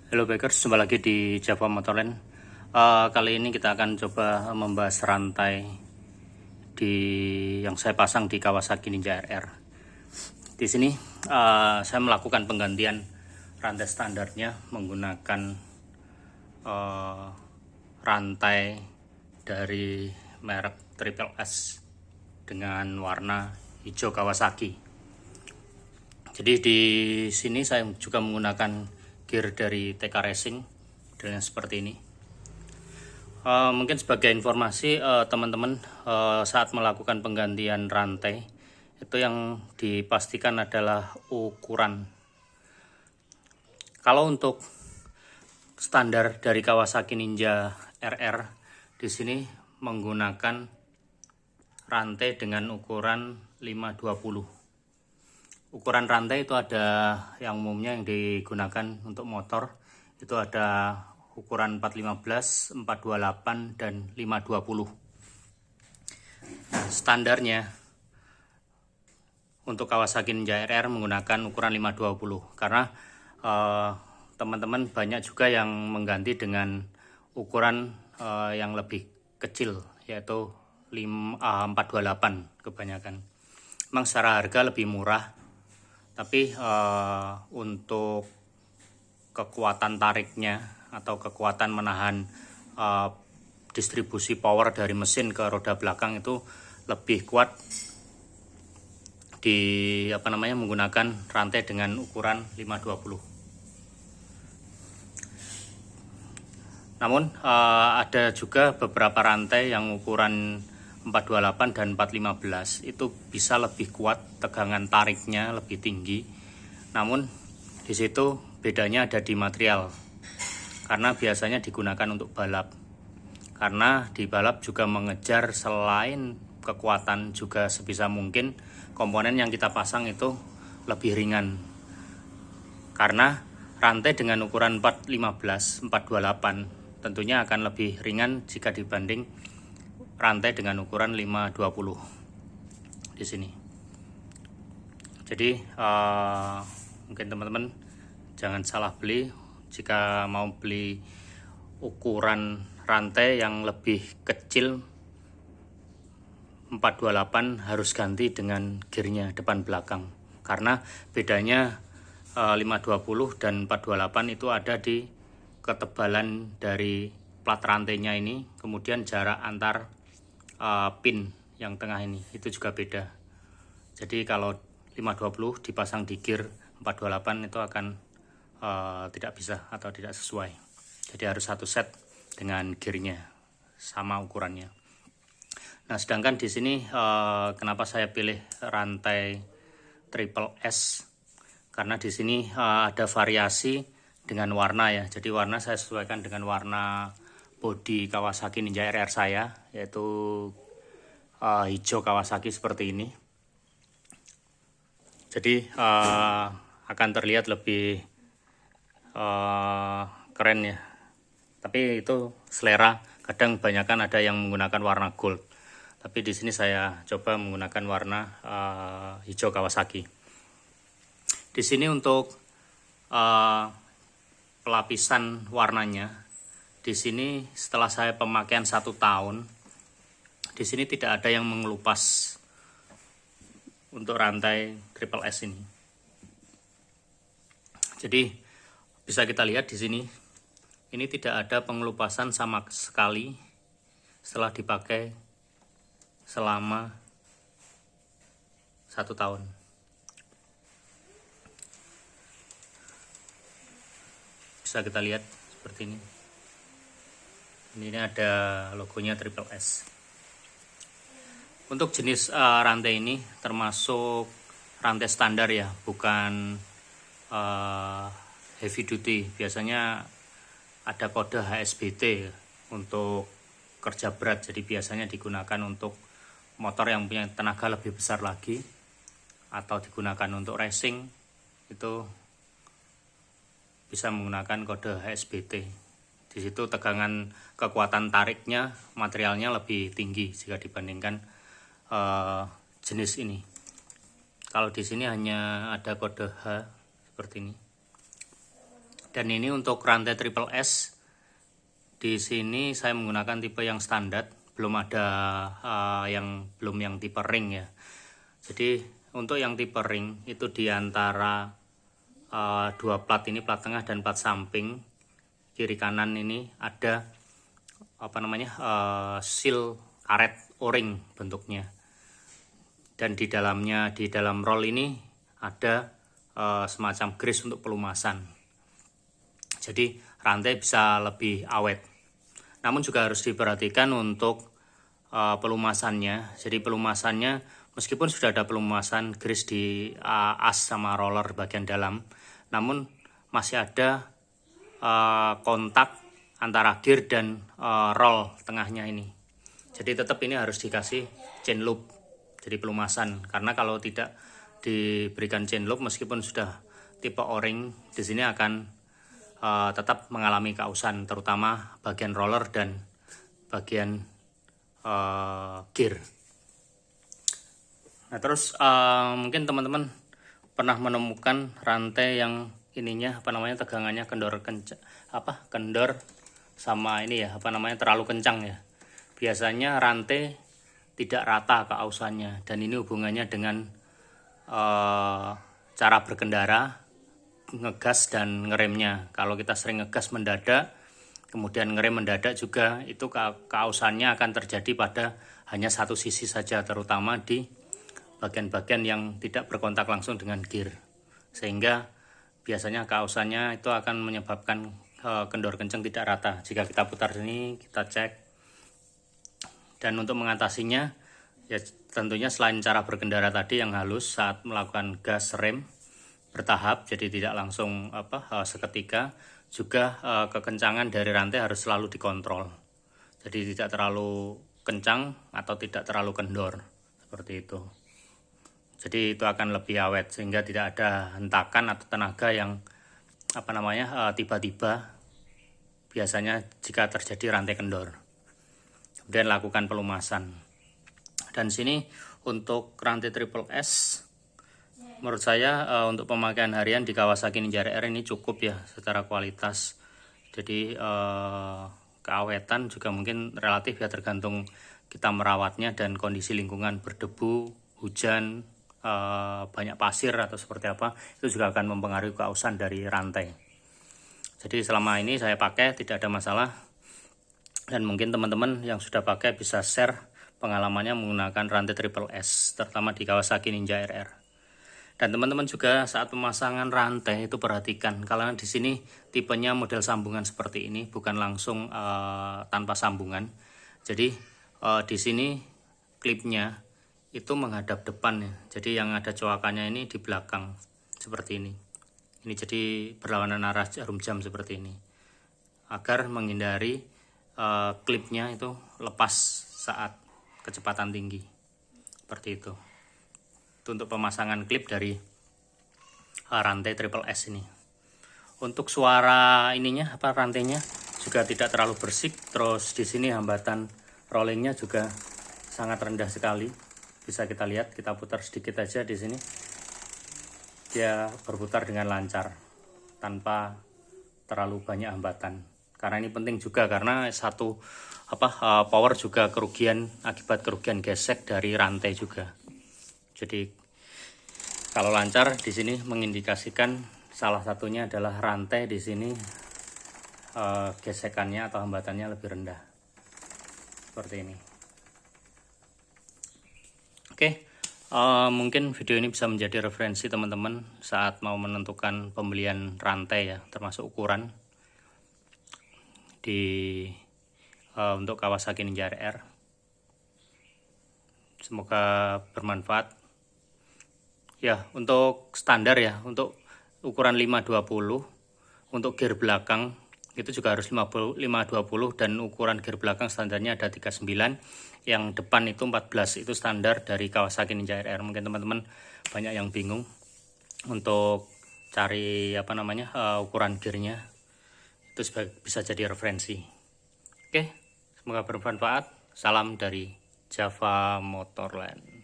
Halo bikers, jumpa lagi di Java Motorland. Kali ini kita akan coba membahas rantai yang saya pasang di Kawasaki Ninja RR. Di sini saya melakukan penggantian rantai standarnya menggunakan rantai dari merek Triple S dengan warna hijau Kawasaki. Jadi di sini saya juga menggunakan gear dari TK Racing dengan seperti ini. Mungkin sebagai informasi teman-teman, saat melakukan penggantian rantai itu yang dipastikan adalah ukuran. Kalau untuk standar dari Kawasaki Ninja RR di sini menggunakan rantai dengan ukuran 520. Ukuran rantai itu ada yang umumnya yang digunakan untuk motor itu ada ukuran 415, 428 dan 520. Nah, standarnya untuk Kawasaki Ninja RR menggunakan ukuran 520 karena teman-teman banyak juga yang mengganti dengan ukuran yang lebih kecil yaitu 428 kebanyakan. Memang secara harga lebih murah, tapi untuk kekuatan tariknya atau kekuatan menahan distribusi power dari mesin ke roda belakang itu lebih kuat menggunakan rantai dengan ukuran 520. Namun ada juga beberapa rantai yang ukuran 428 dan 415 itu bisa lebih kuat, tegangan tariknya lebih tinggi. Namun di situ bedanya ada di material. Karena biasanya digunakan untuk balap. Karena di balap juga mengejar selain kekuatan juga sebisa mungkin komponen yang kita pasang itu lebih ringan. Karena rantai dengan ukuran 415, 428 tentunya akan lebih ringan jika dibanding rantai dengan ukuran 520 di sini. Jadi mungkin teman-teman jangan salah beli. Jika mau beli ukuran rantai yang lebih kecil 428 harus ganti dengan gearnya depan belakang. Karena bedanya 520 dan 428 itu ada di ketebalan dari plat rantainya ini, kemudian jarak antar pin yang tengah ini itu juga beda. Jadi kalau 520 dipasang di gear 428 itu akan tidak bisa atau tidak sesuai. Jadi harus satu set dengan gearnya sama ukurannya. Nah, sedangkan di sini kenapa saya pilih rantai Triple S? Karena di sini ada variasi dengan warna ya. Jadi warna saya sesuaikan dengan warna bodi Kawasaki Ninja RR saya, yaitu hijau Kawasaki seperti ini. Jadi akan terlihat lebih keren ya. Tapi itu selera. Kadang kebanyakan ada yang menggunakan warna gold. Tapi di sini saya coba menggunakan warna hijau Kawasaki. Di sini untuk pelapisan warnanya, di sini setelah saya pemakaian 1 tahun, di sini tidak ada yang mengelupas untuk rantai Triple S ini. Jadi bisa kita lihat di sini, ini tidak ada pengelupasan sama sekali setelah dipakai selama 1 tahun. Bisa kita lihat seperti ini. Ini ada logonya Triple S. Untuk jenis rantai ini termasuk rantai standar ya, bukan heavy duty. Biasanya ada kode HSBT untuk kerja berat, jadi biasanya digunakan untuk motor yang punya tenaga lebih besar lagi atau digunakan untuk racing, itu bisa menggunakan kode HSBT. Di situ tegangan kekuatan tariknya, materialnya lebih tinggi jika dibandingkan jenis ini. Kalau di sini hanya ada kode H seperti ini. Dan ini untuk rantai triple S. Di sini saya menggunakan tipe yang standar, belum ada yang tipe ring ya. Jadi untuk yang tipe ring itu di antara dua plat ini, plat tengah dan plat samping kiri kanan ini ada seal karet o-ring bentuknya. Dan di dalam roll ini ada semacam grease untuk pelumasan. Jadi rantai bisa lebih awet. Namun juga harus diperhatikan untuk pelumasannya. Jadi pelumasannya meskipun sudah ada pelumasan grease di as sama roller bagian dalam, namun masih ada kontak antara gear dan roll tengahnya ini. Jadi tetap ini harus dikasih chain loop. Jadi pelumasan, karena kalau tidak diberikan chain loop meskipun sudah tipe o-ring, di sini akan tetap mengalami kausan, terutama bagian roller dan bagian gear. Nah terus mungkin teman-teman pernah menemukan rantai yang ininya tegangannya kendor sama ini ya terlalu kencang ya. Biasanya rantai tidak rata keausannya, dan ini hubungannya dengan cara berkendara, ngegas dan ngeremnya. Kalau kita sering ngegas mendadak, kemudian ngerem mendadak juga, itu keausannya akan terjadi pada hanya satu sisi saja, terutama di bagian-bagian yang tidak berkontak langsung dengan gear. Sehingga biasanya keausannya itu akan menyebabkan kendor kencang tidak rata. Jika kita putar sini, kita cek. Dan untuk mengatasinya, ya tentunya selain cara berkendara tadi yang halus saat melakukan gas rem bertahap, jadi tidak langsung seketika, juga kekencangan dari rantai harus selalu dikontrol. Jadi tidak terlalu kencang atau tidak terlalu kendor, seperti itu. Jadi itu akan lebih awet, sehingga tidak ada hentakan atau tenaga yang tiba-tiba biasanya jika terjadi rantai kendor. Kemudian lakukan pelumasan. Dan sini untuk rantai triple S, menurut saya untuk pemakaian harian di Kawasaki Ninja RR ini cukup ya secara kualitas. Jadi keawetan juga mungkin relatif ya, tergantung kita merawatnya dan kondisi lingkungan berdebu, hujan, banyak pasir atau seperti apa, itu juga akan mempengaruhi keausan dari rantai. Jadi selama ini saya pakai tidak ada masalah. Dan mungkin teman-teman yang sudah pakai bisa share pengalamannya menggunakan rantai triple S, terutama di Kawasaki Ninja RR. Dan teman-teman juga saat pemasangan rantai itu perhatikan, karena di sini tipenya model sambungan seperti ini, bukan langsung tanpa sambungan. Jadi di sini klipnya itu menghadap depan ya. Jadi yang ada coakannya ini di belakang seperti ini. Ini jadi berlawanan arah jarum jam seperti ini, agar menghindari klipnya itu lepas saat kecepatan tinggi, seperti itu. Itu untuk pemasangan klip dari rantai triple S ini. Untuk suara rantainya juga tidak terlalu bersih. Terus di sini hambatan rollingnya juga sangat rendah sekali. Bisa kita lihat, kita putar sedikit aja di sini, dia berputar dengan lancar tanpa terlalu banyak hambatan. Karena ini penting juga, karena power juga akibat kerugian gesek dari rantai juga. Jadi kalau lancar di sini mengindikasikan salah satunya adalah rantai di sini gesekannya atau hambatannya lebih rendah. Seperti ini. Oke, mungkin video ini bisa menjadi referensi teman-teman saat mau menentukan pembelian rantai ya, termasuk ukuran untuk Kawasaki Ninja RR. Semoga bermanfaat ya. Untuk standar ya, untuk ukuran 520 untuk gear belakang itu juga harus 520, dan ukuran gear belakang standarnya ada 39, yang depan itu 14, itu standar dari Kawasaki Ninja RR. Mungkin teman-teman banyak yang bingung untuk cari ukuran gearnya, itu bisa jadi referensi. Oke, semoga bermanfaat. Salam dari Java Motorland.